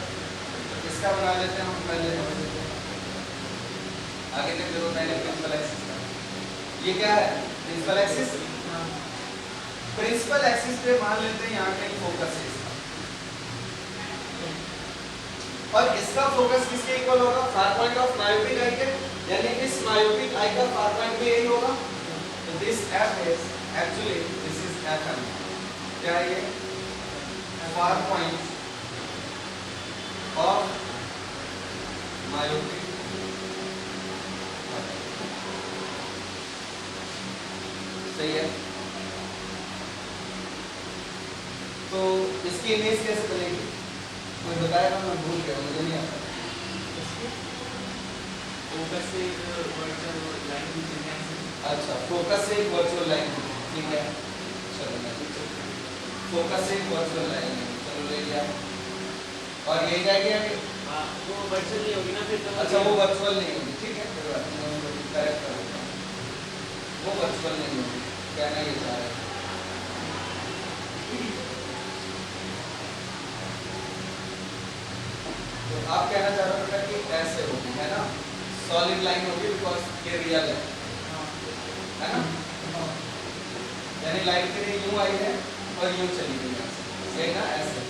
S1: इसका बना लेते हैं हम पहले। आगे तक जरूरत है प्रिंसिपल एक्सिस का। ये क्या है? Principal axis. प्रिंसिपल एक्सिस पे मान लेते हैं यहाँ कहीं फोकस है इसका, और इसका फोकस किसके इक्वल होगा? फार पॉइंट ऑफ मायोपिक आई के, यानी इस मायोपिक आई का फार पॉइंट भी यही होगा। तो this F is actually this is F M. क्या है ये? Far point of myopic. सही है। तो इसकी इमेज कैसे बनेगी? कोई बताएगा? मैं भूल गया, मुझे नहीं आता।
S2: फोकस से एक वर्चुअल लाइन।
S1: अच्छा, फोकस से एक वर्चुअल लाइन। ठीक है, चलो मैं फोकस से एक वर्चुअल लाइन, चलो ले लिया। और यही जाएगी आगे?
S2: हाँ, वो वर्चुअल नहीं होगी ना फिर तो।
S1: अच्छा, वो वर्चुअल नहीं होगी। ठीक है, कोई बात नहीं, मैं करेक्ट कर देता हूँ। वो वर्चुअल नहीं होगी, कहना ये चाह रहा है। तो आप कहना चाह रहे हो कि ऐसे होगी, है ना? सॉलिड लाइन होगी बिकॉज ये रियल है ना? यानी लाइट के लिए यूं आई है और यूं चली गई है, सही ना? ऐसे।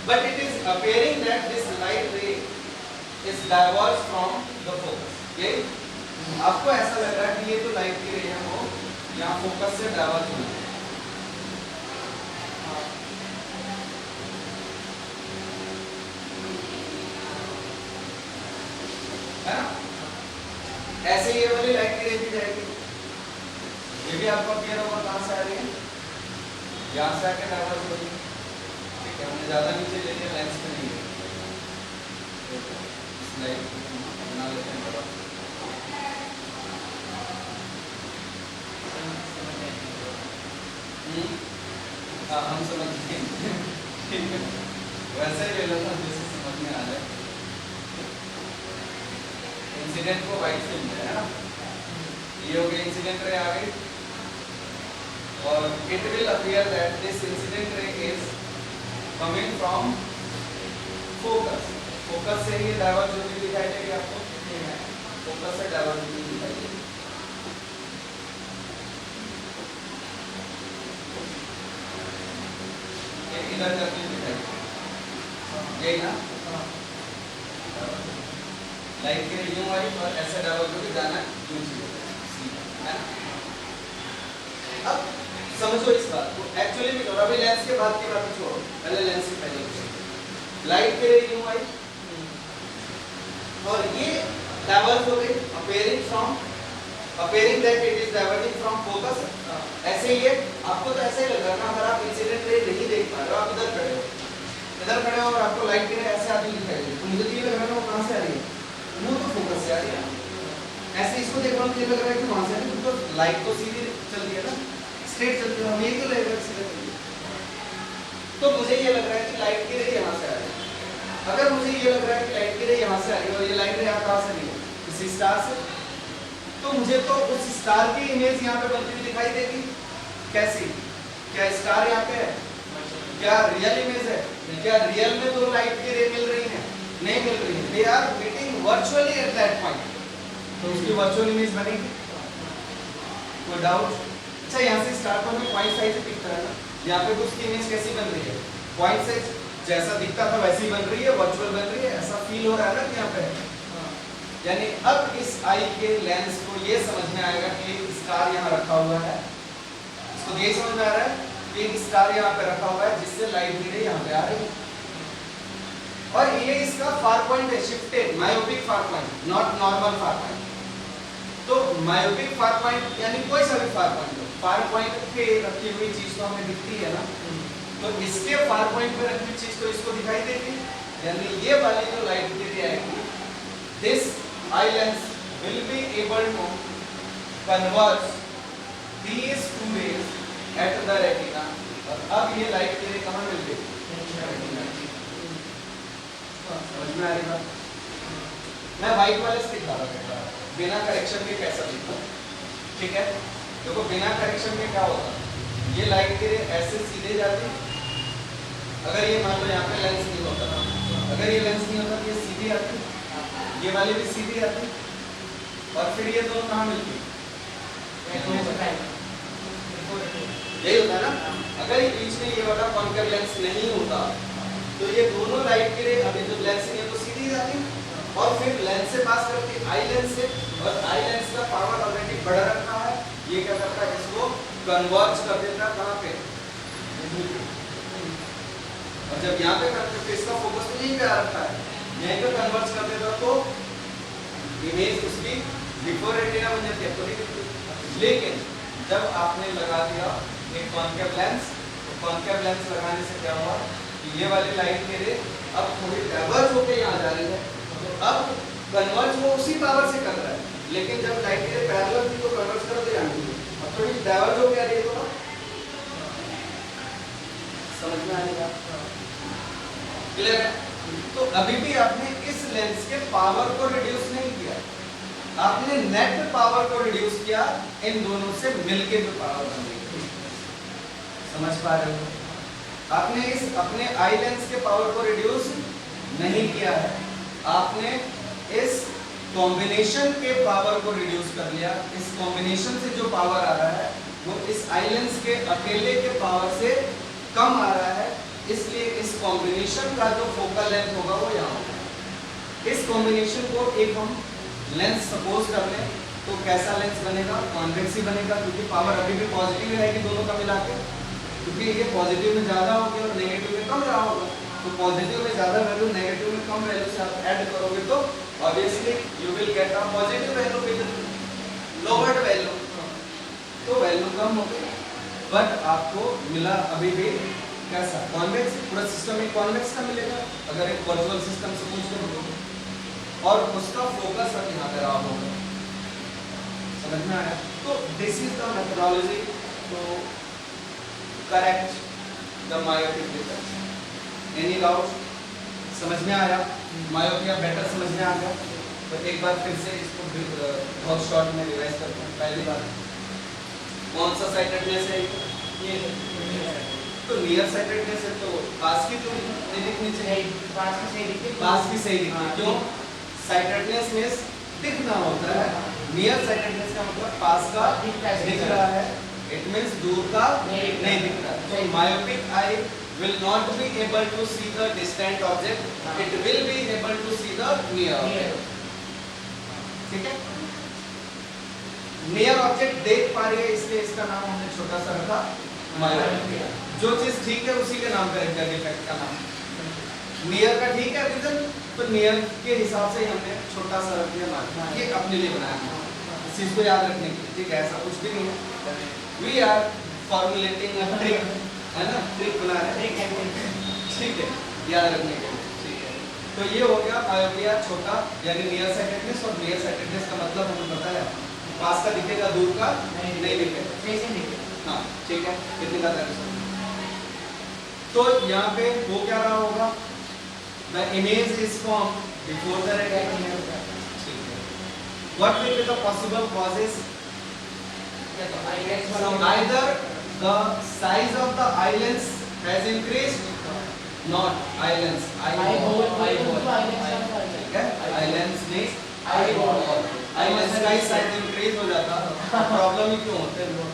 S1: But it is appearing that this light ray is diverged from the focus. ये आपको ऐसा लग रहा है कि ये तो लाइट की रे है वो यहाँ फोकस से डाइवर्ज हुई है ना? ऐसे ये वाली लाइट की रे भी जाएगी, ये भी आपको क्लियर होगा कहाँ से आ रही है? यहाँ से आके डाइवर्ज हो रही है। ठीक है, हमने ज्यादा नीचे ले लिया, लेंस पे नहीं है। स्लाइड बना लेते हैं थोड़ा। हाँ, हम समझ गए। ठीक है, वैसे ही ले लेता हूँ जैसे समझ में आ जाए। इंसिडेंट को वाइट फिल्म है ना? ये हो गया, इंसिडेंट रे आ गई, और it will appear that this incident ray is coming from focus. Focus से ये डाइवर्ज होती हुई दिखाई देगी आपको, फोकस से डाइवर्ज होती हुई दिखाई देगी। ये इधर जाती हुई दिखाई देगी, यही ना? लाइट के यूं आई और ऐसे डाइवर्ज होकर जाना यूं है ना? अब समझो इस बात को, एक्चुअली भी अभी लेंस के बाद की बात छोड़ो, पहले लेंस से पहले लाइट के लिए यूं आई और ये डाइवर्ज हो गई, appearing that it is diverging from focus। ऐसे ही है, आपको तो ऐसे ही लग रहा है ना, अगर आप इंसिडेंट रे नहीं देख पा रहे हो, आप इधर खड़े हो और आपको लाइट की रे ऐसे आती दिखाई दे, तो मुझे तो ये लग रहा है वो कहां से आ रही है? वो तो फोकस से आ रही है। ऐसे इसको देख रहा हूं, मुझे लग रहा है कि वहां से आ रही है, तो लाइट तो सीधी चल रही है ना, स्ट्रेट चल रही है, हम ये क्यों ले रहे हैं? तो मुझे ये लग रहा है कि लाइट की रे यहाँ से आ रही है। अगर मुझे ये लग रहा है कि लाइट की रे यहाँ से आ रही है और ये लाइट रे यहाँ कहाँ से नहीं है? इसी स्टार से, तो मुझे तो उस स्टार की इमेज यहाँ पे बनती हुई दिखाई देगी। कैसी? क्या स्टार यहाँ पे है? क्या रियल इमेज है? क्या रियल में दो लाइट की रे मिल रही है? नहीं मिल रही है, they are meeting virtually at that point, तो उसकी वर्चुअल इमेज बनेगी। कोई डाउट? अच्छा, यहाँ से स्टार को हमें पॉइंट साइज से पिक करना, यहाँ पे उसकी इमेज कैसी बन रही है? Point size. जैसा दिखता था वैसी बन रही है, वर्चुअल बन रही है, ऐसा फील हो रहा है ना कि यहाँ पे। यानी अब इस आई के लेंस को ये समझ में आएगा कि स्टार यहाँ रखा हुआ है, इसको ये समझ में आ रहा है कि एक स्टार यहाँ पे रखा हुआ है जिससे लाइट गिरे यहाँ पे आ रही है, और ये इसका फार पॉइंट है, shifted myopic far point, not normal far point. तो मायोपिक फार पॉइंट यानी कोई सा भी फार पॉइंट हो, फार पॉइंट पे रखी हुई चीज तो हमें दिखती है ना, तो इसके फार पॉइंट पे रखी हुई चीज तो इसको दिखाई देगी, यानी ये वाली जो लाइट गिरी आएगी, this eye lens will be able to converge these two rays at the retina। और अब ये लाइट गिरे कहाँ मिल गई? समझ में आ रही बात? मैं व्हाइट वाले से दिखा रहा हूँ बिना करेक्शन के कैसा दिखता, ठीक है? देखो बिना करेक्शन के क्या होता, ये लाइट गिरे ऐसे सीधे जाती, अगर ये मान लो यहाँ पे लेंस नहीं होता, अगर ये लेंस नहीं होता तो ये सीधी आती, ये वाली भी सीधी आती, और फिर ये दोनों कहाँ मिलती? यही होता है ना। अगर ये बीच में ये वाला कॉन्केव लेंस नहीं होता तो ये दोनों लाइट गिरे, अभी जो लेंस नहीं है तो सीधी जाती, और फिर लेंस से पास करती आई लेंस से, और आई लेंस का पावर ऑलरेडी बढ़ रखा है, ये क्या करता है इसको कन्वर्ज कर देता है कहाँ पे, और जब यहाँ पे करते तो इसका फोकस तो यहीं पे आ रखा है, यहीं पे कन्वर्ज कर देता तो इमेज उसकी बिफोर रेटिना बन जाती है, तो नहीं दिखती। लेकिन जब आपने लगा दिया एक कॉन्केव लेंस, तो कॉन्केव लेंस लगाने से क्या हुआ कि ये वाली लाइट के रे अब थोड़ी डाइवर्ज होके यहाँ जा रही है, तो अब कन्वर्ज वो उसी पावर से कर रहा है, लेकिन जब लाइट के रे पैरेलल थी तो कन्वर्ज कर दे जानी थी, अब थोड़ी डाइवर्ज हो गया रही है, समझ में आएगा? क्लियर है? तो अभी भी आपने इस लेंस के पावर को रिड्यूस नहीं किया, आपने नेट पावर को रिड्यूस किया, इन दोनों से मिलके जो पावर बन गई, समझ पा रहे हो? आपने इस अपने आई लेंस के पावर को रिड्यूस नहीं किया है, आपने इस कॉम्बिनेशन के पावर को रिड्यूस कर लिया, इस कॉम्बिनेशन से जो पावर आ रहा है वो इस आई लेंस के अकेले के पावर से कम आ रहा है, इसलिए इस कॉम्बिनेशन का जो फोकल लेंथ होगा वो यहाँ होगा। इस कॉम्बिनेशन को एक हम लेंस सपोज कर लें तो कैसा लेंस बनेगा? कॉन्वेक्स ही बनेगा, क्योंकि पावर अभी भी पॉजिटिव रहेगी दोनों का मिला के, क्योंकि ये पॉजिटिव में ज़्यादा होगी और नेगेटिव में कम रहा होगा, तो पॉजिटिव में ज़्यादा वैल्यू नेगेटिव में कम वैल्यू से आप ऐड करोगे तो obviously you will get a positive value with lowered value, तो वैल्यू कम हो गई, बट आपको मिला अभी भी कैसा? कॉन्वेक्स। पूरा सिस्टम एक कॉन्वेक्स का मिलेगा अगर एक वर्चुअल सिस्टम से पूछ लो, और उसका फोकस अब यहाँ पे रहा होगा, समझ में आया? तो this is the methodology to correct the myopic defect. Any doubt? समझ में आया? मायोपिया बेटर समझ में आ गया? तो एक बार फिर से इसको बहुत शॉर्ट में रिवाइज करते हैं। पहली बात, कौन सा साइटेडनेस है ये? तो नियर साइटेडनेस है, तो पास की तो नहीं दिखनी चाहिए, पास की सही दिखती है। क्यों? साइटेडनेस मींस दिखना होता है, नियर साइटेडनेस का मतलब पास का दिख रहा है, इट मींस दूर का नहीं दिख रहा। तो myopic eye will not be able to see the distant object, it will be able to see the near object। ठीक है? नियर ऑब्जेक्ट देख पा रही है, इसलिए इसका नाम हमने छोटा सा रखा मायोपिया। जो चीज ठीक है उसी के नाम पे रखा डिफेक्ट का नाम। नियर का ठीक है रीजन, तो नियर के हिसाब से हमने छोटा सा रख दिया नाम, ये अपने लिए बनाया है, इस चीज को याद रखने के लिए। ठीक है? ऐसा कुछ भी नहीं है, we are formulating a trick, है ना? ट्रिक बना रहे हैं, ठीक है, याद रखने के लिए। ठीक है, तो ये हो गया मायोपिया छोटा यानी नियर साइटेडनेस। और नियर साइटेडनेस का मतलब हमें पता है, पास का दिखेगा दूर का नहीं दिखेगा। हाँ ठीक है, कितने का था? तो यहाँ पे वो क्या रहा होगा? The image is formed before the retina। ठीक है, what will be the possible causes? So either the size of the eye lens has increased, not eye lens, eye ball, ठीक है, eye lens means eye ball, eye lens का size increase हो जाता तो problem ही क्यों होते हैं?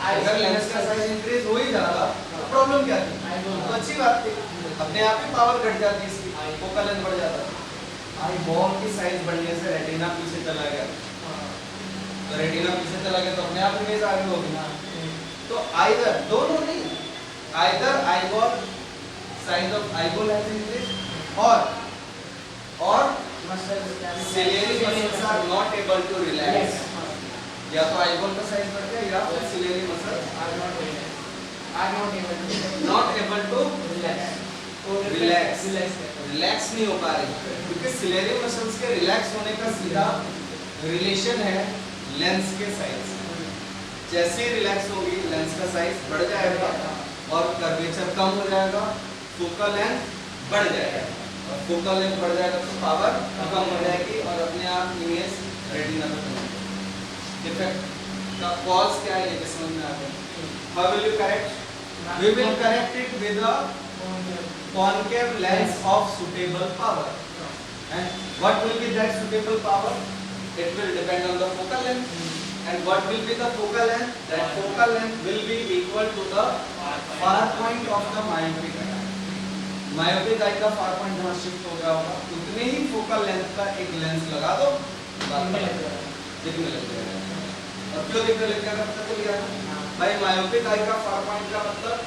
S1: अगर लेंस का साइज इंक्रीज हो ही जाता तो प्रॉब्लम क्या थी? तो अच्छी बात थी। अपने आप ही पावर घट जाती है इसकी, फोकल लेंथ बढ़ जाता है। आई बॉल की साइज बढ़ने से रेटिना पीछे चला गया, तो रेटिना पीछे चला गया तो अपने आप इमेज आगे होगी। तो आइदर, दोनों नहीं, either eyeball size of eyeball has increased और ciliary muscles are not able to relax, या तो आईबॉल का साइज बढ़ गया या फिर ciliary muscles not able to relax नहीं हो पा रही, क्योंकि सिलेरी मसल्स के रिलैक्स होने का सीधा रिलेशन है लेंस के साइज से। जैसे ही रिलैक्स होगी लेंस का साइज बढ़ जाएगा और कर्वेचर कम हो जाएगा, फोकल लेंथ बढ़ जाएगा, और फोकल लेंथ बढ़ जाएगा तो पावर कम हो जाएगी और अपने आप इमेज रेटिना पे बन जाएगी। डिफेक्ट का कॉज क्या है ये समझ में आ गया। How will you correct? We will correct it with a concave lens of suitable power. And what will be that suitable power? It will depend on the focal length. And what will be the focal length? That focal length will be equal to the far point of the myopic eye. Myopic eye का far point जहाँ shift हो गया होगा, उतने ही focal length का एक lens लगा दो, दिखने लग जाएगा। और क्यों दिखने लग जाएगा पता चल गया? भाई मायोपिक आई का फार पॉइंट का मतलब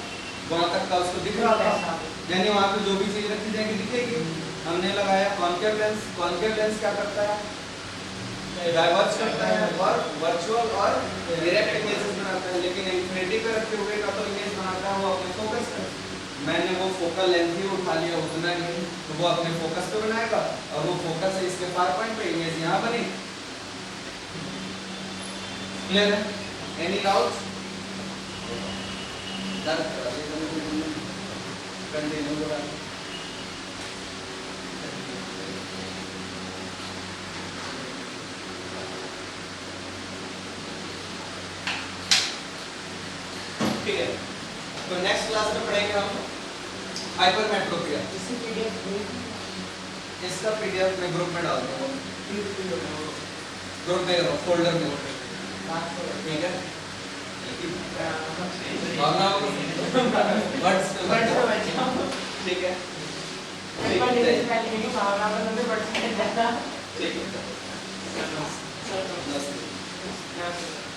S1: वहां तक का उसको दिख रहा था, यानी वहां पे जो भी चीज रखी जाएगी दिखेगी। हमने लगाया कॉन्केव लेंस, कॉन्केव लेंस क्या करता है? डाइवर्ज करता है और वर्चुअल और डायरेक्ट इमेजेस बनाता है, लेकिन इंफिनिटी पे रखे हुए का तो इमेज बनाता है वो अपने फोकस पे। मैंने वो फोकल लेंथ ही उठा लिया, उतना नहीं, तो वो अपने फोकस पे बनाएगा और वो फोकस है इसके फार पॉइंट पे, इमेज यहाँ बनी। क्लियर है? Any doubt? कंटिन्यू करा। ठीक है, तो नेक्स्ट क्लास में पढ़ेंगे हम हाइपरमेट्रोपिया। इसका पीडीएफ मैं ग्रुप में डाल दूंगा, ग्रुप में फोल्डर में, ठीक है? ठीक है, ठीक है।